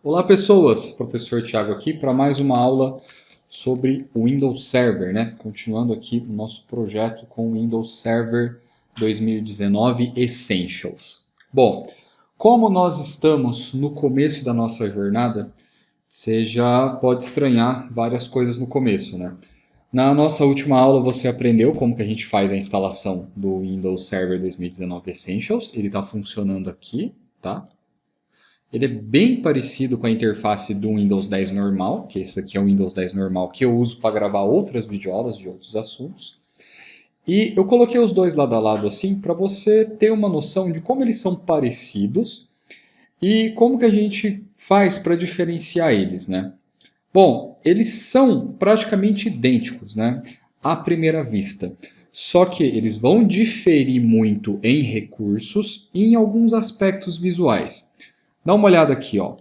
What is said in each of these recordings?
Olá pessoas, professor Thiago aqui para mais uma aula sobre o Windows Server, né? Continuando aqui o nosso projeto com o Windows Server 2019 Essentials. Bom, como nós estamos no começo da nossa jornada, você já pode estranhar várias coisas no começo, né? Na nossa última aula você aprendeu como que a gente faz a instalação do Windows Server 2019 Essentials. Ele está funcionando aqui, tá? Ele é bem parecido com a interface do Windows 10 normal, que esse aqui é o Windows 10 normal que eu uso para gravar outras videoaulas de outros assuntos. E eu coloquei os dois lado a lado assim para você ter uma noção de como eles são parecidos e como que a gente faz para diferenciar eles, né? Bom, eles são praticamente idênticos, né? À primeira vista. Só que eles vão diferir muito em recursos e em alguns aspectos visuais. Dá uma olhada aqui, ó.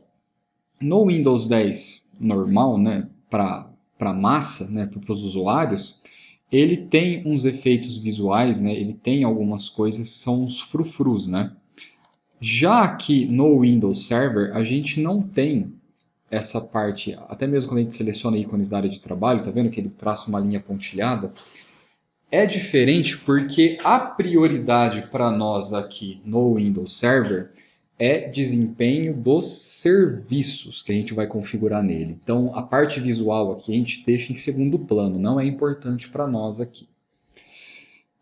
No Windows 10 normal, né, para massa, né, para os usuários, ele tem uns efeitos visuais, né, ele tem algumas coisas que são os frufrus, né. Já aqui no Windows Server, a gente não tem essa parte, até mesmo quando a gente seleciona ícones da área de trabalho, tá vendo que ele traça uma linha pontilhada? É diferente porque a prioridade para nós aqui no Windows Server é desempenho dos serviços que a gente vai configurar nele. Então, a parte visual aqui a gente deixa em segundo plano, não é importante para nós aqui.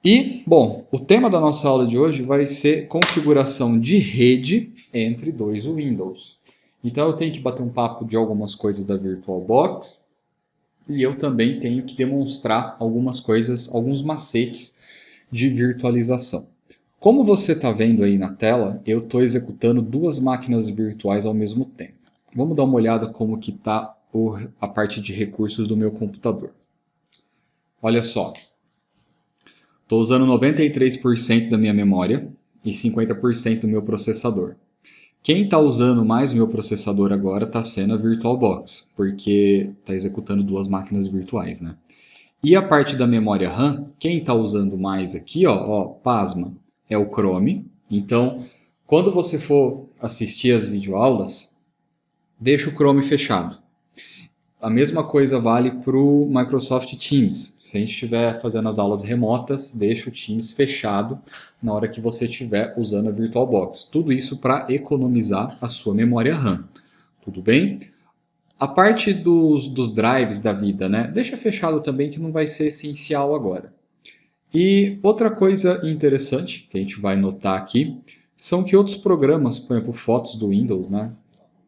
E, bom, o tema da nossa aula de hoje vai ser configuração de rede entre dois Windows. Então, eu tenho que bater um papo de algumas coisas da VirtualBox e eu também tenho que demonstrar algumas coisas, alguns macetes de virtualização. Como você está vendo aí na tela, eu estou executando duas máquinas virtuais ao mesmo tempo. Vamos dar uma olhada como que está a parte de recursos do meu computador. Olha só, estou usando 93% da minha memória e 50% do meu processador. Quem está usando mais o meu processador agora está sendo a VirtualBox, porque está executando duas máquinas virtuais, né? E a parte da memória RAM, quem está usando mais aqui, pasma, é o Chrome. Então, quando você for assistir as videoaulas, deixa o Chrome fechado. A mesma coisa vale para o Microsoft Teams. Se a gente estiver fazendo as aulas remotas, deixa o Teams fechado na hora que você estiver usando a VirtualBox. Tudo isso para economizar a sua memória RAM. Tudo bem? A parte dos drives da vida, né? Deixa fechado também que não vai ser essencial agora. E outra coisa interessante que a gente vai notar aqui são que outros programas, por exemplo, fotos do Windows, né?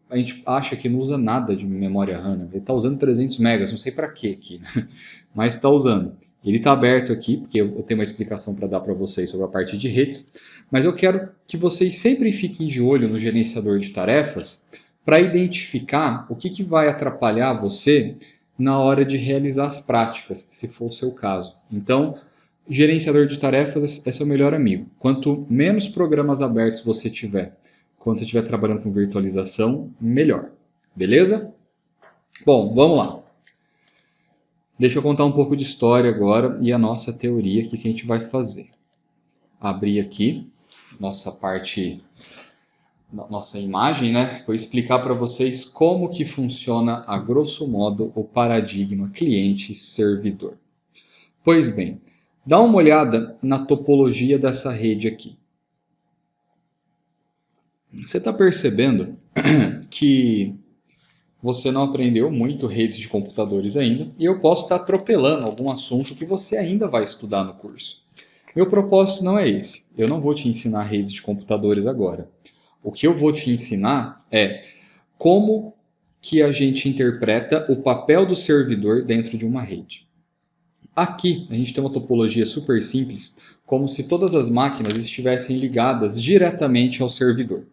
A gente acha que não usa nada de memória RAM, né? Ele está usando 300 megas, não sei para que aqui, né? Mas está usando. Ele está aberto aqui, porque eu tenho uma explicação para dar para vocês sobre a parte de redes, mas eu quero que vocês sempre fiquem de olho no gerenciador de tarefas para identificar o que vai atrapalhar você na hora de realizar as práticas, se for o seu caso. Então, gerenciador de tarefas é seu melhor amigo. Quanto menos programas abertos você tiver, quando você estiver trabalhando com virtualização, melhor. Beleza? Bom, vamos lá. Deixa eu contar um pouco de história agora e a nossa teoria que a gente vai fazer. Abrir aqui nossa parte, nossa imagem, né? Vou explicar para vocês como que funciona a grosso modo o paradigma cliente-servidor. Pois bem, dá uma olhada na topologia dessa rede aqui. Você está percebendo que você não aprendeu muito redes de computadores ainda e eu posso estar atropelando algum assunto que você ainda vai estudar no curso. Meu propósito não é esse. Eu não vou te ensinar redes de computadores agora. O que eu vou te ensinar é como que a gente interpreta o papel do servidor dentro de uma rede. Aqui a gente tem uma topologia super simples, como se todas as máquinas estivessem ligadas diretamente ao servidor.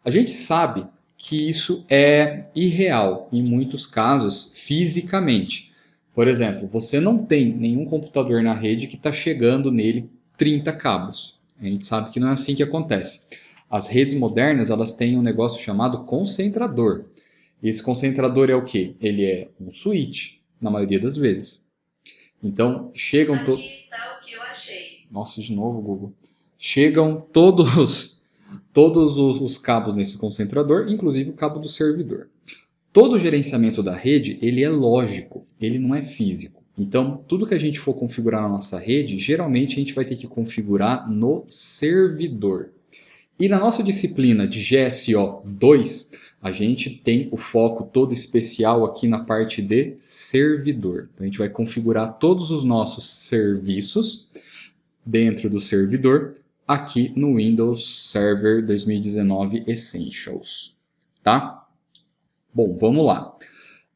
A gente sabe que isso é irreal em muitos casos fisicamente. Por exemplo, você não tem nenhum computador na rede que está chegando nele 30 cabos. A gente sabe que não é assim que acontece. As redes modernas elas têm um negócio chamado concentrador. Esse concentrador é o quê? Ele é um switch, na maioria das vezes. Então, chegam Aqui está o que eu achei. Nossa, de novo, Google. Chegam todos todos os cabos nesse concentrador, inclusive o cabo do servidor. Todo o gerenciamento da rede, ele é lógico, ele não é físico. Então, tudo que a gente for configurar na nossa rede, geralmente a gente vai ter que configurar no servidor. E na nossa disciplina de GSO 2, a gente tem o foco todo especial aqui na parte de servidor. Então, a gente vai configurar todos os nossos serviços dentro do servidor aqui no Windows Server 2019 Essentials, tá? Bom, vamos lá.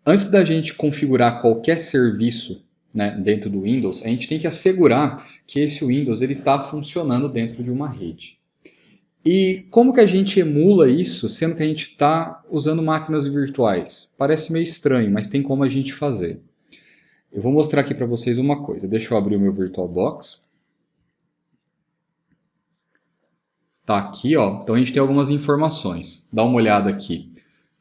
Antes da gente configurar qualquer serviço, né, dentro do Windows, a gente tem que assegurar que esse Windows está funcionando dentro de uma rede. E como que a gente emula isso, sendo que a gente está usando máquinas virtuais? Parece meio estranho, mas tem como a gente fazer. Eu vou mostrar aqui para vocês uma coisa. Deixa eu abrir o meu VirtualBox. Tá aqui, ó. Então a gente tem algumas informações. Dá uma olhada aqui.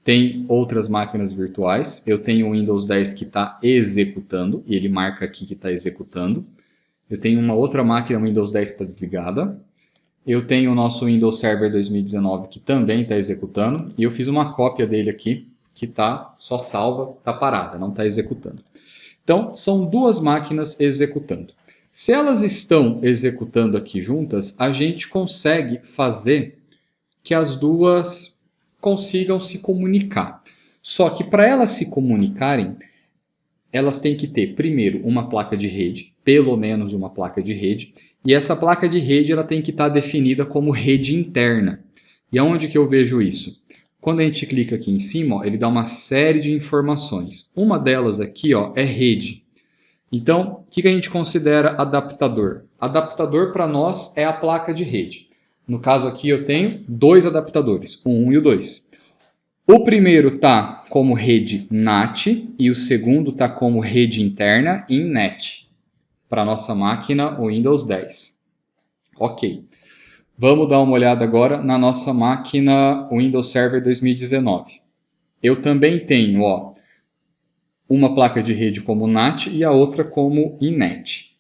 Tem outras máquinas virtuais. Eu tenho o Windows 10 que está executando, e ele marca aqui que está executando. Eu tenho uma outra máquina Windows 10 que está desligada. Eu tenho o nosso Windows Server 2019 que também está executando. E eu fiz uma cópia dele aqui, que está só salva, está parada, não está executando. Então, são duas máquinas executando. Se elas estão executando aqui juntas, a gente consegue fazer que as duas consigam se comunicar. Só que para elas se comunicarem, elas têm que ter, primeiro, uma placa de rede, pelo menos uma placa de rede, e essa placa de rede ela tem que estar definida como rede interna. E aonde que eu vejo isso? Quando a gente clica aqui em cima, ó, ele dá uma série de informações. Uma delas aqui, ó, é rede. Então, o que a gente considera adaptador? Adaptador para nós é a placa de rede. No caso aqui eu tenho dois adaptadores, o 1 e o 2. O primeiro está como rede NAT e o segundo está como rede interna em NET, para a nossa máquina o Windows 10. Ok, vamos dar uma olhada agora na nossa máquina Windows Server 2019. Eu também tenho, ó, uma placa de rede como NAT e a outra como INET.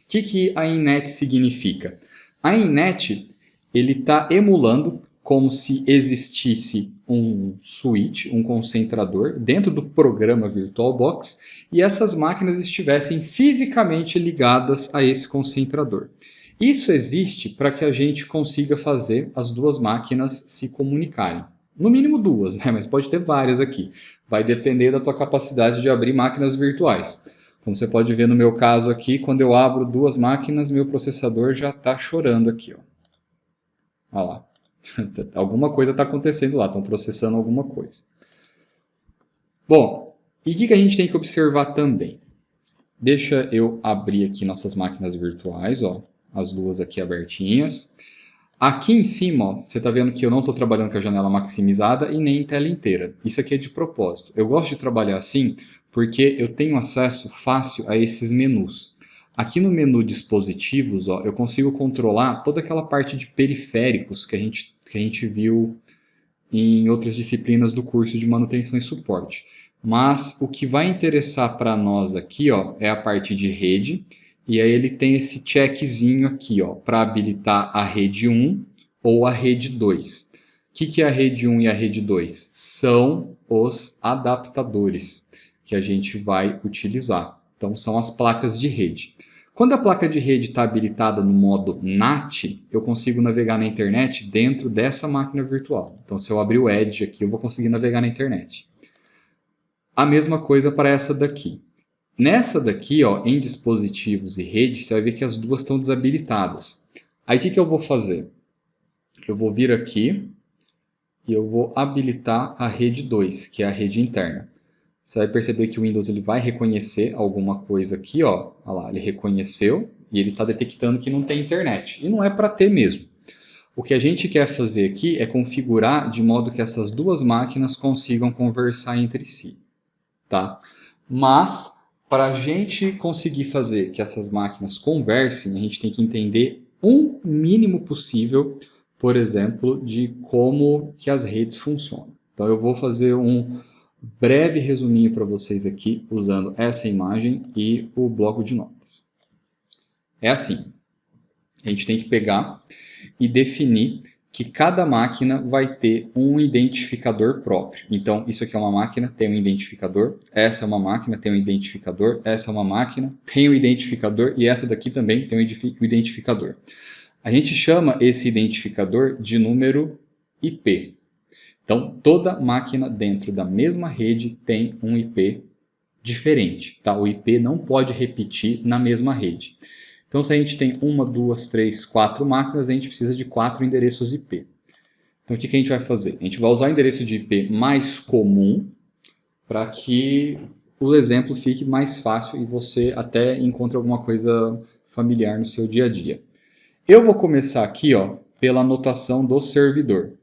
O que a INET significa? A INET ele está emulando como se existisse um switch, um concentrador, dentro do programa VirtualBox e essas máquinas estivessem fisicamente ligadas a esse concentrador. Isso existe para que a gente consiga fazer as duas máquinas se comunicarem. No mínimo duas, né? Mas pode ter várias aqui. Vai depender da tua capacidade de abrir máquinas virtuais. Como você pode ver no meu caso aqui, quando eu abro duas máquinas, meu processador já está chorando aqui. Ó. Olha lá. Alguma coisa está acontecendo lá, estão processando alguma coisa. Bom, e o que a gente tem que observar também? Deixa eu abrir aqui nossas máquinas virtuais, ó, as duas aqui abertinhas. Aqui em cima, ó, você está vendo que eu não estou trabalhando com a janela maximizada e nem em tela inteira. Isso aqui é de propósito. Eu gosto de trabalhar assim porque eu tenho acesso fácil a esses menus. Aqui no menu dispositivos, ó, eu consigo controlar toda aquela parte de periféricos que a gente viu em outras disciplinas do curso de manutenção e suporte. Mas o que vai interessar para nós aqui, ó, é a parte de rede. E aí ele tem esse checkzinho aqui, ó, para habilitar a rede 1 ou a rede 2. O que é a rede 1 e a rede 2? São os adaptadores que a gente vai utilizar. Então, são as placas de rede. Quando a placa de rede está habilitada no modo NAT, eu consigo navegar na internet dentro dessa máquina virtual. Então, se eu abrir o Edge aqui, eu vou conseguir navegar na internet. A mesma coisa para essa daqui. Nessa daqui, ó, em dispositivos e rede, você vai ver que as duas estão desabilitadas. Aí o que eu vou fazer? Eu vou vir aqui e eu vou habilitar a rede 2, que é a rede interna. Você vai perceber que o Windows ele vai reconhecer alguma coisa aqui, ó. Olha lá, ele reconheceu e ele está detectando que não tem internet. E não é para ter mesmo. O que a gente quer fazer aqui é configurar de modo que essas duas máquinas consigam conversar entre si, tá? Mas para a gente conseguir fazer que essas máquinas conversem, a gente tem que entender um mínimo possível, por exemplo, de como que as redes funcionam. Então eu vou fazer um breve resuminho para vocês aqui, usando essa imagem e o bloco de notas. É assim, a gente tem que pegar e definir que cada máquina vai ter um identificador próprio. Então, isso aqui é uma máquina, tem um identificador, essa é uma máquina, tem um identificador, essa é uma máquina, tem um identificador, e essa daqui também tem um identificador. A gente chama esse identificador de número IP. Então, toda máquina dentro da mesma rede tem um IP diferente. Tá? O IP não pode repetir na mesma rede. Então, se a gente tem 1, 2, 3, 4 máquinas, a gente precisa de 4 endereços IP. Então, o que a gente vai fazer? A gente vai usar o endereço de IP mais comum para que o exemplo fique mais fácil e você até encontre alguma coisa familiar no seu dia a dia. Eu vou começar aqui pela anotação do servidor.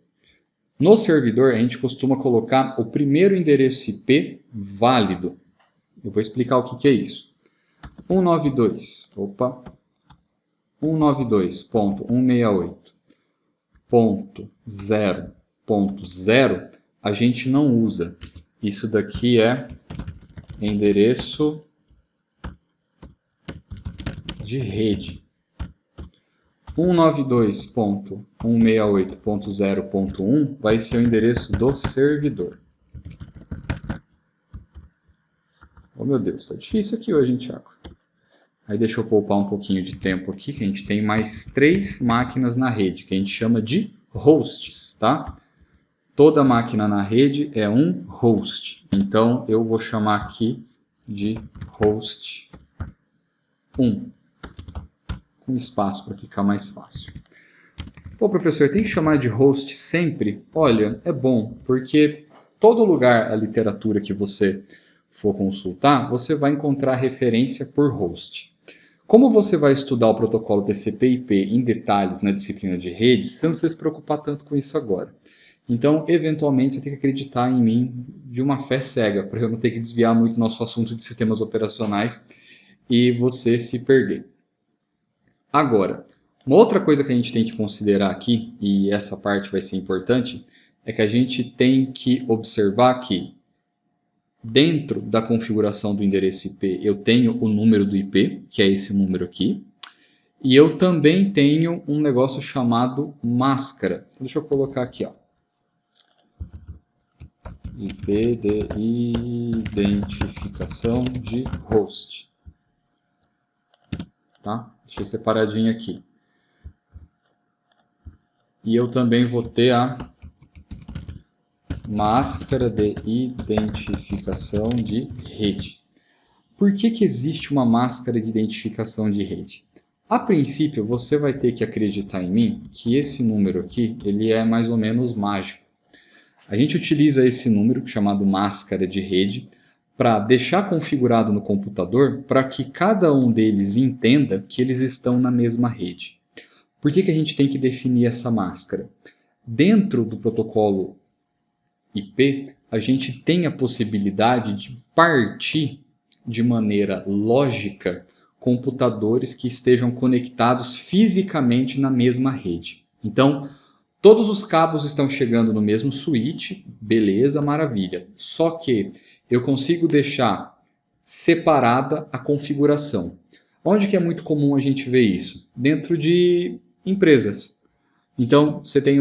No servidor, a gente costuma colocar o primeiro endereço IP válido. Eu vou explicar o que é isso. 192.168.0.0 a gente não usa. Isso daqui é endereço de rede. 192.168.0.1 vai ser o endereço do servidor. Oh meu Deus, está difícil aqui hoje, hein, Thiago? Aí deixa eu poupar um pouquinho de tempo aqui, que a gente tem mais 3 máquinas na rede, que a gente chama de hosts, tá? Toda máquina na rede é um host. Então, eu vou chamar aqui de host 1. Com espaço para ficar mais fácil. Pô, professor, tem que chamar de host sempre? Olha, é bom, porque todo lugar, a literatura que você for consultar, você vai encontrar referência por host. Como você vai estudar o protocolo TCP/IP em detalhes na disciplina de redes, você não precisa se preocupar tanto com isso agora. Então, eventualmente, você tem que acreditar em mim de uma fé cega, para eu não ter que desviar muito nosso assunto de sistemas operacionais e você se perder. Agora, uma outra coisa que a gente tem que considerar aqui, e essa parte vai ser importante, é que a gente tem que observar que dentro da configuração do endereço IP, eu tenho o número do IP, que é esse número aqui, e eu também tenho um negócio chamado máscara. Então, deixa eu colocar aqui, IP de identificação de host. Tá? Deixei separadinho aqui. E eu também vou ter a máscara de identificação de rede. Por que existe uma máscara de identificação de rede? A princípio, você vai ter que acreditar em mim que esse número aqui ele é mais ou menos mágico. A gente utiliza esse número, chamado máscara de rede, para deixar configurado no computador para que cada um deles entenda que eles estão na mesma rede. Por que a gente tem que definir essa máscara? Dentro do protocolo IP, a gente tem a possibilidade de partir de maneira lógica computadores que estejam conectados fisicamente na mesma rede. Então, todos os cabos estão chegando no mesmo switch, beleza, maravilha. Só que eu consigo deixar separada a configuração. Onde que é muito comum a gente ver isso? Dentro de empresas. Então, você tem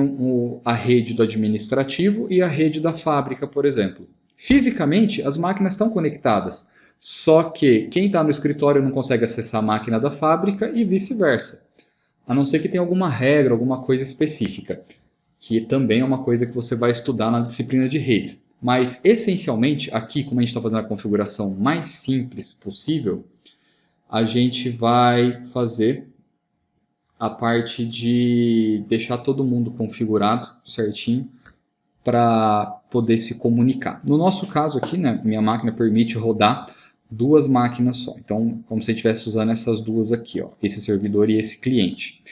a rede do administrativo e a rede da fábrica, por exemplo. Fisicamente, as máquinas estão conectadas, só que quem está no escritório não consegue acessar a máquina da fábrica e vice-versa. A não ser que tenha alguma regra, alguma coisa específica, que também é uma coisa que você vai estudar na disciplina de redes. Mas, essencialmente, aqui, como a gente está fazendo a configuração mais simples possível, a gente vai fazer a parte de deixar todo mundo configurado certinho para poder se comunicar. No nosso caso aqui, né, minha máquina permite rodar 2 máquinas só. Então, como se eu estivesse usando essas duas aqui, esse servidor e esse cliente.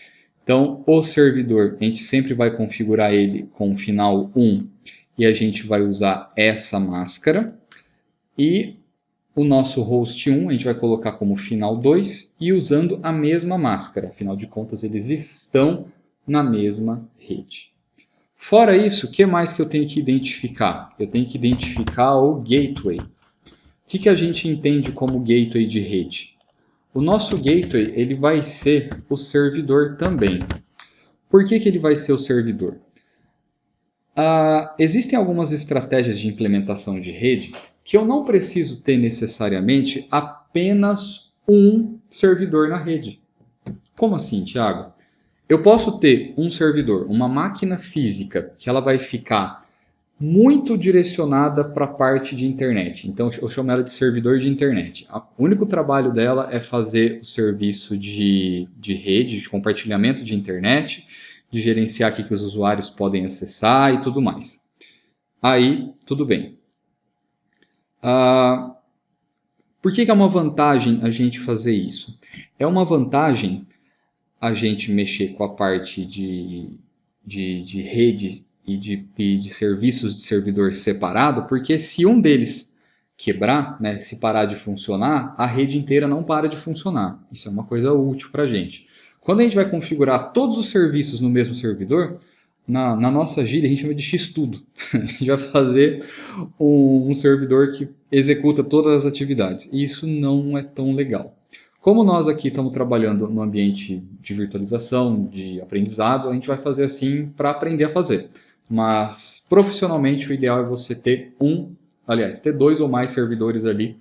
Então, o servidor, a gente sempre vai configurar ele com o final 1 e a gente vai usar essa máscara. E o nosso host 1 a gente vai colocar como final 2 e usando a mesma máscara. Afinal de contas, eles estão na mesma rede. Fora isso, o que mais que eu tenho que identificar? Eu tenho que identificar o gateway. O que a gente entende como gateway de rede? O nosso gateway ele vai ser o servidor também. Por que ele vai ser o servidor? Existem algumas estratégias de implementação de rede que eu não preciso ter necessariamente apenas um servidor na rede. Como assim, Thiago? Eu posso ter um servidor, uma máquina física, que ela vai ficar muito direcionada para a parte de internet. Então eu chamo ela de servidor de internet. O único trabalho dela é fazer o serviço de rede, de compartilhamento de internet, de gerenciar o que os usuários podem acessar e tudo mais. Aí, tudo bem. Por que é uma vantagem a gente fazer isso? É uma vantagem a gente mexer com a parte de rede e de serviços de servidor separado, porque se um deles quebrar, né, se parar de funcionar, a rede inteira não para de funcionar. Isso é uma coisa útil para a gente. Quando a gente vai configurar todos os serviços no mesmo servidor, na nossa gíria a gente chama de X-tudo. A gente vai fazer um servidor que executa todas as atividades. E isso não é tão legal. Como nós aqui estamos trabalhando no ambiente de virtualização, de aprendizado, a gente vai fazer assim para aprender a fazer. Mas profissionalmente o ideal é você ter ter 2 ou mais servidores ali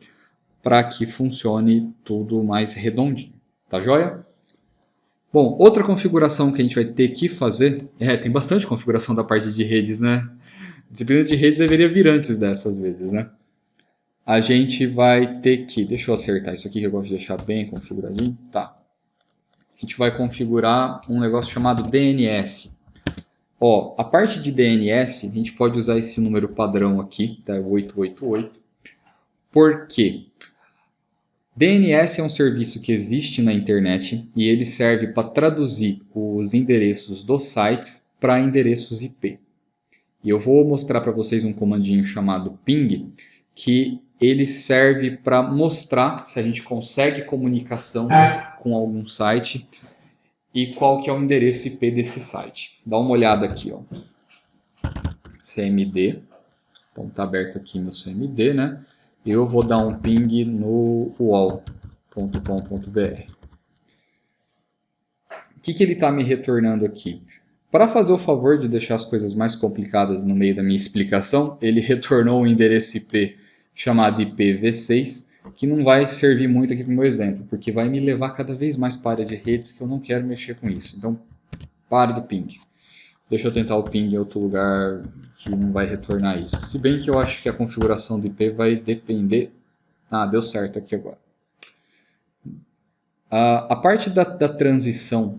para que funcione tudo mais redondinho. Tá joia? Bom, outra configuração que a gente vai ter que fazer, tem bastante configuração da parte de redes, né? A disciplina de redes deveria vir antes dessas vezes, né? A gente vai ter que, deixa eu acertar isso aqui que eu gosto de deixar bem configuradinho, tá? A gente vai configurar um negócio chamado DNS. Ó, a parte de DNS, a gente pode usar esse número padrão aqui, tá? 888. Por quê? DNS é um serviço que existe na internet e ele serve para traduzir os endereços dos sites para endereços IP. E eu vou mostrar para vocês um comandinho chamado ping, que ele serve para mostrar se a gente consegue comunicação com algum site e qual que é o endereço IP desse site. Dá uma olhada aqui, ó. CMD. Então está aberto aqui meu CMD, né? Eu vou dar um ping no uol.com.br. O que ele está me retornando aqui? Para fazer o favor de deixar as coisas mais complicadas no meio da minha explicação, ele retornou um endereço IP chamado IPv6, que não vai servir muito aqui para o meu exemplo, porque vai me levar cada vez mais para a área de redes que eu não quero mexer com isso. Então, pare do ping. Deixa eu tentar o ping em outro lugar que não vai retornar isso. Se bem que eu acho que a configuração do IP vai depender... deu certo aqui agora. A parte da transição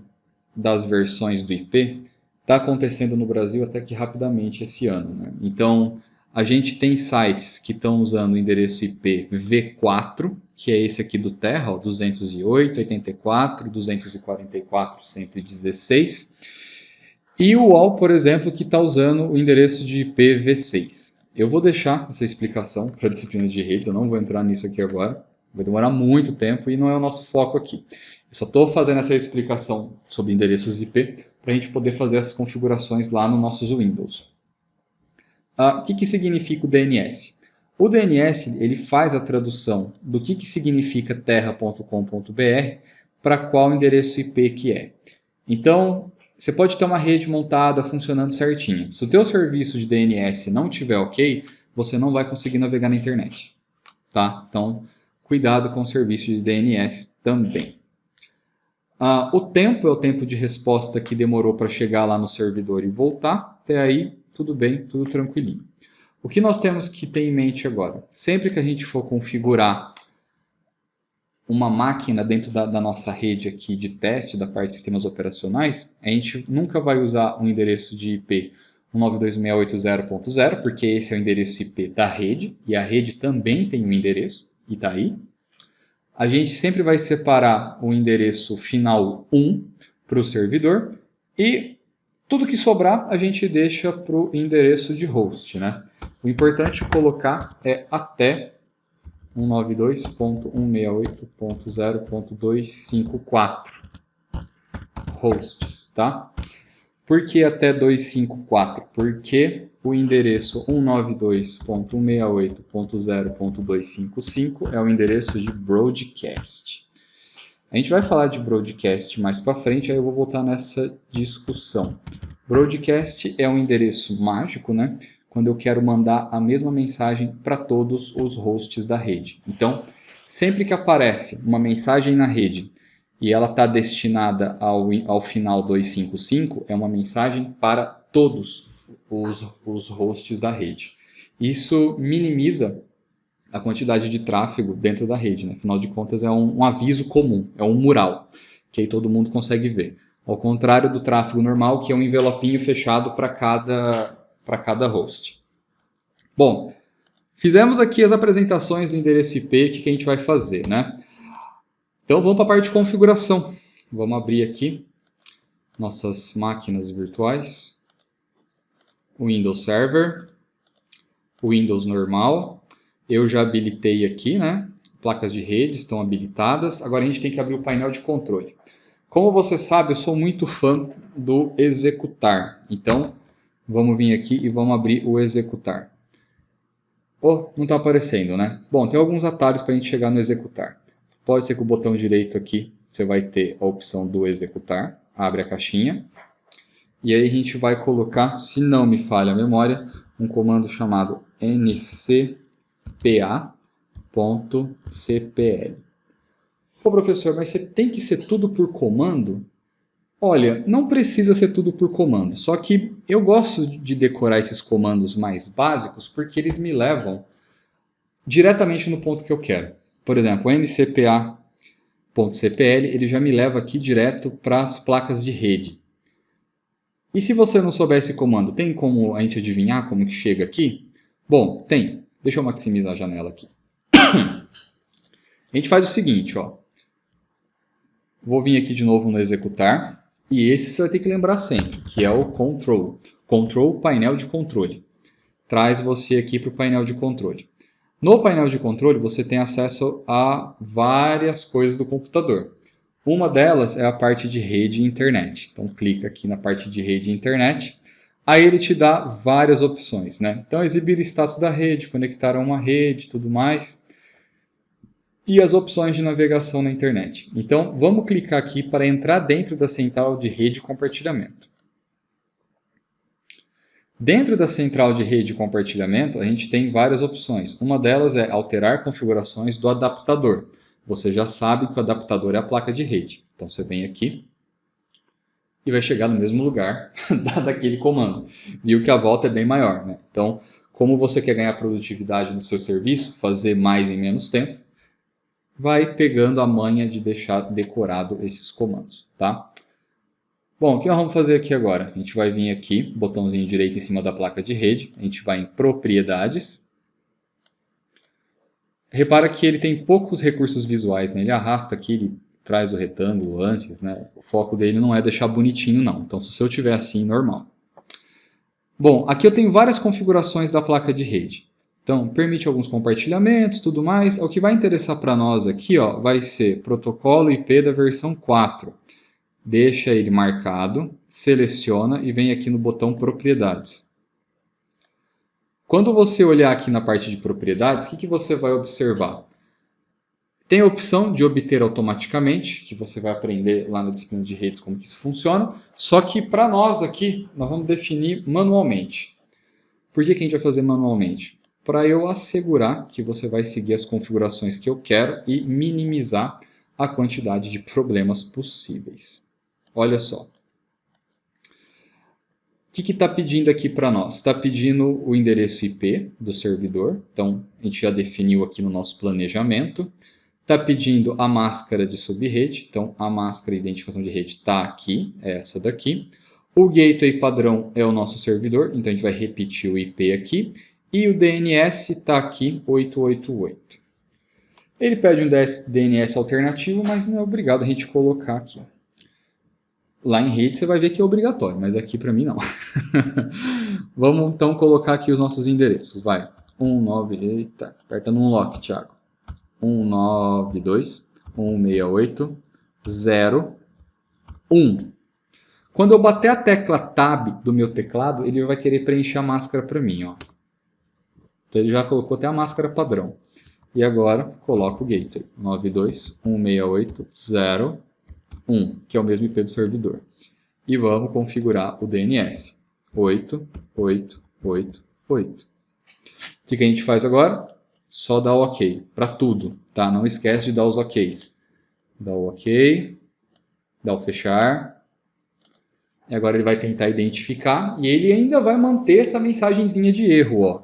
das versões do IP está acontecendo no Brasil até que rapidamente esse ano, né? Então, a gente tem sites que estão usando o endereço IP v4, que é esse aqui do Terra, 208.84.244.116. E o UOL, por exemplo, que está usando o endereço de IP v6. Eu vou deixar essa explicação para a disciplina de redes, eu não vou entrar nisso aqui agora. Vai demorar muito tempo e não é o nosso foco aqui. Eu só estou fazendo essa explicação sobre endereços IP para a gente poder fazer essas configurações lá no nossos Windows. O que significa o DNS? O DNS ele faz a tradução do que significa terra.com.br para qual endereço IP que é. Então, você pode ter uma rede montada funcionando certinho. Se o teu serviço de DNS não estiver ok, você não vai conseguir navegar na internet. Tá? Então, cuidado com o serviço de DNS também. O tempo é o tempo de resposta que demorou para chegar lá no servidor e voltar. Até aí, tudo bem, tudo tranquilinho. O que nós temos que ter em mente agora? Sempre que a gente for configurar uma máquina dentro da nossa rede aqui de teste da parte de sistemas operacionais, a gente nunca vai usar um endereço de IP 192.680.0, porque esse é o endereço IP da rede, e a rede também tem um endereço, e está aí. A gente sempre vai separar o endereço final 1 para o servidor, e tudo que sobrar a gente deixa para o endereço de host, né? O importante colocar é até 192.168.0.254 hosts, tá? Por que até 254? Porque o endereço 192.168.0.255 é o endereço de broadcast. A gente vai falar de broadcast mais para frente, aí eu vou voltar nessa discussão. Broadcast é um endereço mágico, né? Quando eu quero mandar a mesma mensagem para todos os hosts da rede. Então, sempre que aparece uma mensagem na rede e ela está destinada ao final 255, é uma mensagem para todos os hosts da rede. Isso minimiza a quantidade de tráfego dentro da rede, né? Afinal de contas, é um aviso comum, é um mural, que aí todo mundo consegue ver. Ao contrário do tráfego normal, que é um envelopinho fechado para cada host. Bom, fizemos aqui as apresentações do endereço IP, o que a gente vai fazer, né? Então vamos para a parte de configuração. Vamos abrir aqui nossas máquinas virtuais. O Windows Server, o Windows normal. Eu já habilitei aqui, né? Placas de rede estão habilitadas. Agora a gente tem que abrir o painel de controle. Como você sabe, eu sou muito fã do executar. Então, vamos vir aqui e vamos abrir o executar. Oh, não está aparecendo, né? Bom, tem alguns atalhos para a gente chegar no executar. Pode ser que o botão direito aqui você vai ter a opção do executar. Abre a caixinha. E aí a gente vai colocar, se não me falha a memória, um comando chamado ncpa.cpl. Pô, professor, mas você tem que ser tudo por comando? Olha, não precisa ser tudo por comando, só que eu gosto de decorar esses comandos mais básicos porque eles me levam diretamente no ponto que eu quero. Por exemplo, o ncpa.cpl ele já me leva aqui direto para as placas de rede. E se você não souber esse comando, tem como a gente adivinhar como que chega aqui? Bom, tem. Deixa eu maximizar a janela aqui. A gente faz o seguinte, ó. Vou vir aqui de novo no executar. E esse você vai ter que lembrar sempre, que é o control. Control, painel de controle. Traz você aqui para o painel de controle. No painel de controle, você tem acesso a várias coisas do computador. Uma delas é a parte de rede e internet. Então, clica aqui na parte de rede e internet. Aí ele te dá várias opções, né? Então, exibir status da rede, conectar a uma rede, tudo mais. E as opções de navegação na internet. Então, vamos clicar aqui para entrar dentro da central de rede e compartilhamento. Dentro da central de rede e compartilhamento, a gente tem várias opções. Uma delas é alterar configurações do adaptador. Você já sabe que o adaptador é a placa de rede. Então, você vem aqui e vai chegar no mesmo lugar daquele comando. Viu que a volta é bem maior, né? Então, como você quer ganhar produtividade no seu serviço, fazer mais em menos tempo, vai pegando a manha de deixar decorado esses comandos, tá? Bom, o que nós vamos fazer aqui agora? A gente vai vir aqui, botãozinho direito em cima da placa de rede, a gente vai em propriedades. Repara que ele tem poucos recursos visuais, né? Ele arrasta aqui, ele traz o retângulo antes, né? O foco dele não é deixar bonitinho, não. Então, se eu tiver assim, normal. Bom, aqui eu tenho várias configurações da placa de rede. Então, permite alguns compartilhamentos, tudo mais. O que vai interessar para nós aqui, ó, vai ser protocolo IP da versão 4. Deixa ele marcado, seleciona e vem aqui no botão propriedades. Quando você olhar aqui na parte de propriedades, o que você vai observar? Tem a opção de obter automaticamente, que você vai aprender lá na disciplina de redes como que isso funciona, só que para nós aqui, nós vamos definir manualmente. Por que a gente vai fazer manualmente? Para eu assegurar que você vai seguir as configurações que eu quero e minimizar a quantidade de problemas possíveis. Olha só. O que está pedindo aqui para nós? Está pedindo o endereço IP do servidor, então a gente já definiu aqui no nosso planejamento. Está pedindo a máscara de subrede, então a máscara de identificação de rede está aqui, é essa daqui. O gateway padrão é o nosso servidor, então a gente vai repetir o IP aqui. E o DNS está aqui, 888. Ele pede um DNS alternativo, mas não é obrigado a gente colocar aqui. Lá em rede você vai ver que é obrigatório, mas aqui para mim não. Vamos então colocar aqui os nossos endereços. Vai, 19, eita, aperta no unlock, Thiago. 192.168.0.1. Quando eu bater a tecla Tab do meu teclado, ele vai querer preencher a máscara para mim, ó. Então ele já colocou até a máscara padrão. E agora coloco o gateway 92.168.0.1, que é o mesmo IP do servidor. E vamos configurar o DNS 8.8.8.8. O que a gente faz agora? Só dá o OK para tudo, tá? Não esquece de dar os OKs. Dá o OK, dá o fechar. E agora ele vai tentar identificar e ele ainda vai manter essa mensagenzinha de erro, ó.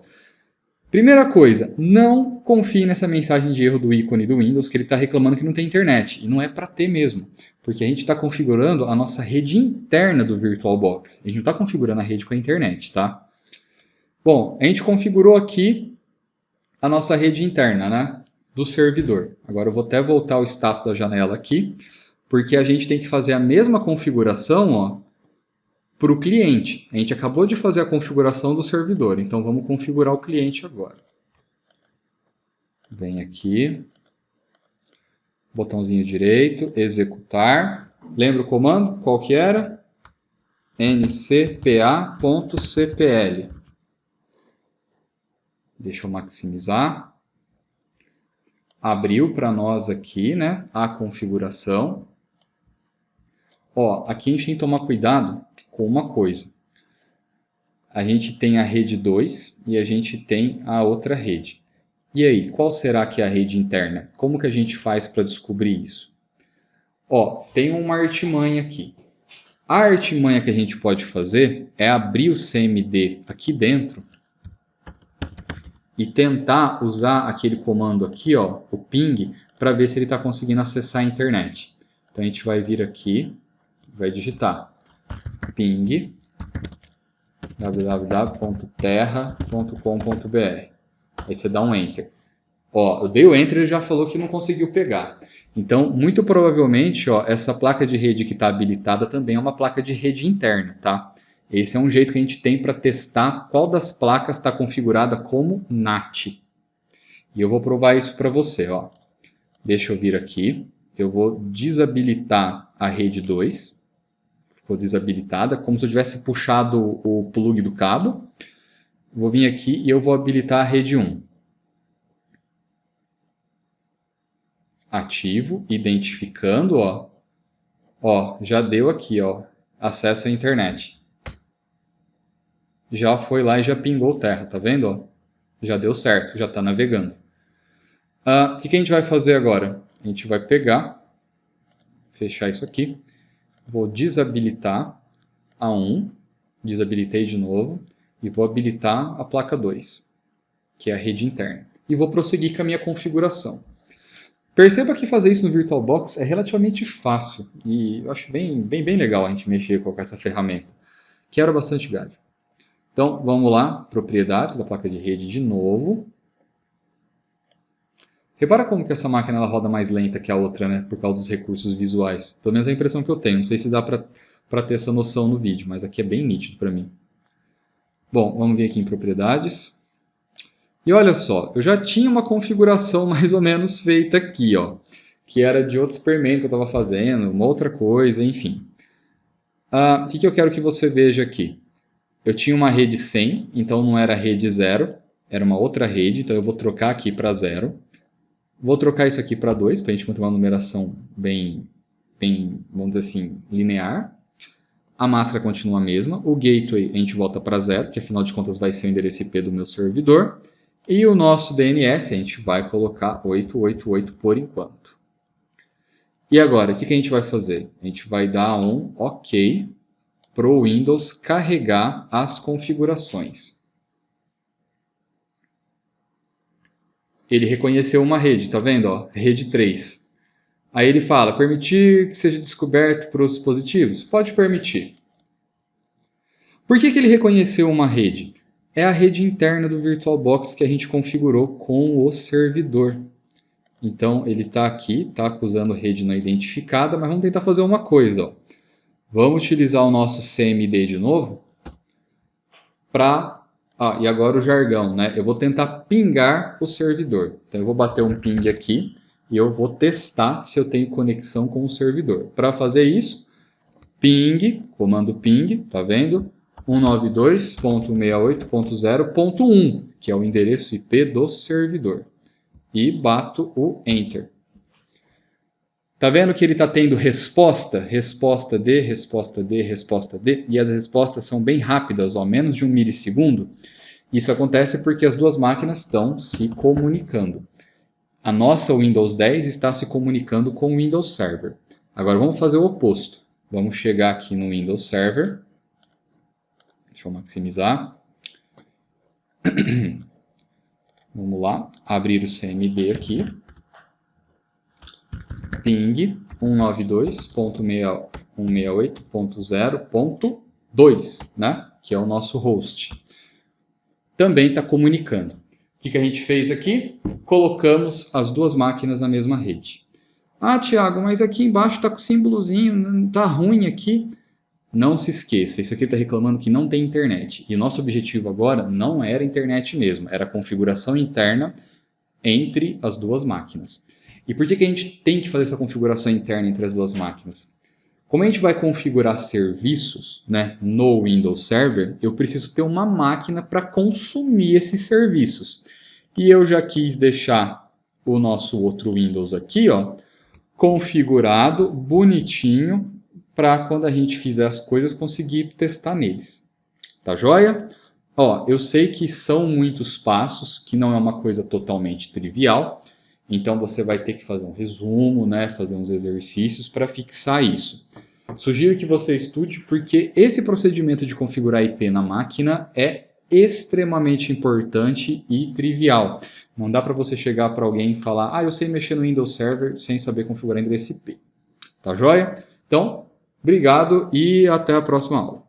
Primeira coisa, não confie nessa mensagem de erro do ícone do Windows, que ele está reclamando que não tem internet. E não é para ter mesmo, porque a gente está configurando a nossa rede interna do VirtualBox. A gente não está configurando a rede com a internet, tá? Bom, a gente configurou aqui a nossa rede interna, né, do servidor. Agora eu vou até voltar o status da janela aqui, porque a gente tem que fazer a mesma configuração, ó, para o cliente. A gente acabou de fazer a configuração do servidor, então vamos configurar o cliente agora. Vem aqui, botãozinho direito, executar. Lembra o comando? Qual que era? ncpa.cpl. Deixa eu maximizar. Abriu para nós aqui, né, a configuração. Ó, aqui a gente tem que tomar cuidado com uma coisa. A gente tem a rede 2 e a gente tem a outra rede. E aí, qual será que é a rede interna? Como que a gente faz para descobrir isso? Ó, tem uma artimanha aqui. A artimanha que a gente pode fazer é abrir o CMD aqui dentro e tentar usar aquele comando aqui, ó, o ping, para ver se ele está conseguindo acessar a internet. Então a gente vai vir aqui, vai digitar ping www.terra.com.br. Aí você dá um Enter. Ó, eu dei o Enter e ele já falou que não conseguiu pegar. Então, muito provavelmente, ó, essa placa de rede que está habilitada também é uma placa de rede interna, tá? Esse é um jeito que a gente tem para testar qual das placas está configurada como NAT. E eu vou provar isso para você, ó. Deixa eu vir aqui. Eu vou desabilitar a rede 2. Ficou desabilitada, como se eu tivesse puxado o plug do cabo. Vou vir aqui e eu vou habilitar a rede 1. Ativo, identificando, ó. Ó, já deu aqui, ó, acesso à internet. Já foi lá e já pingou terra, tá vendo? Ó? Já deu certo, já está navegando. O que a gente vai fazer agora? A gente vai pegar, fechar isso aqui. Vou desabilitar a 1, desabilitei de novo, e vou habilitar a placa 2, que é a rede interna. E vou prosseguir com a minha configuração. Perceba que fazer isso no VirtualBox é relativamente fácil, e eu acho bem legal a gente mexer com essa ferramenta. Quero bastante galho. Então, vamos lá, propriedades da placa de rede de novo. Repara como que essa máquina ela roda mais lenta que a outra, né? Por causa dos recursos visuais. Pelo menos é a impressão que eu tenho. Não sei se dá para ter essa noção no vídeo, mas aqui é bem nítido para mim. Bom, vamos vir aqui em propriedades. E olha só, eu já tinha uma configuração mais ou menos feita aqui, ó. Que era de outro experimento que eu estava fazendo, uma outra coisa, enfim. O que eu quero que você veja aqui? Eu tinha uma rede 100, então não era rede 0, era uma outra rede, então eu vou trocar aqui para 0. Vou trocar isso aqui para 2, para a gente manter uma numeração bem, vamos dizer assim, linear. A máscara continua a mesma. O gateway a gente volta para 0, que afinal de contas vai ser o endereço IP do meu servidor. E o nosso DNS a gente vai colocar 888 por enquanto. E agora, o que a gente vai fazer? A gente vai dar um OK para o Windows carregar as configurações. Ele reconheceu uma rede, tá vendo? Ó, rede 3. Aí ele fala, permitir que seja descoberto por os dispositivos? Pode permitir. Por que ele reconheceu uma rede? É a rede interna do VirtualBox que a gente configurou com o servidor. Então, ele está aqui, está acusando rede não identificada, mas vamos tentar fazer uma coisa. Ó. Vamos utilizar o nosso CMD de novo para... e agora o jargão, né? Eu vou tentar pingar o servidor. Então, eu vou bater um ping aqui e eu vou testar se eu tenho conexão com o servidor. Para fazer isso, ping, comando ping, tá vendo? 192.168.0.1, que é o endereço IP do servidor. e bato o Enter. Tá vendo que ele está tendo resposta? Resposta D, resposta D, resposta D. E as respostas são bem rápidas, ó, menos de 1 milissegundo. Isso acontece porque as duas máquinas estão se comunicando. A nossa Windows 10 está se comunicando com o Windows Server. Agora vamos fazer o oposto. Vamos chegar aqui no Windows Server. Deixa eu maximizar. Vamos lá, abrir o CMD aqui. Ping 192.168.0.2, né? Que é o nosso host. Também está comunicando. O que a gente fez aqui? Colocamos as duas máquinas na mesma rede. Ah, Thiago, mas aqui embaixo está com o símbolozinho, está ruim aqui. Não se esqueça, isso aqui está reclamando que não tem internet. E nosso objetivo agora não era internet mesmo, era a configuração interna entre as duas máquinas. E por que a gente tem que fazer essa configuração interna entre as duas máquinas? Como a gente vai configurar serviços, né, no Windows Server, eu preciso ter uma máquina para consumir esses serviços. E eu já quis deixar o nosso outro Windows aqui, ó, configurado, bonitinho, para quando a gente fizer as coisas conseguir testar neles. Tá joia? Ó, eu sei que são muitos passos, que não é uma coisa totalmente trivial, então você vai ter que fazer um resumo, né, fazer uns exercícios para fixar isso. Sugiro que você estude porque esse procedimento de configurar IP na máquina é extremamente importante e trivial. Não dá para você chegar para alguém e falar, ah, eu sei mexer no Windows Server sem saber configurar endereço IP. Tá joia? Então, obrigado e até a próxima aula.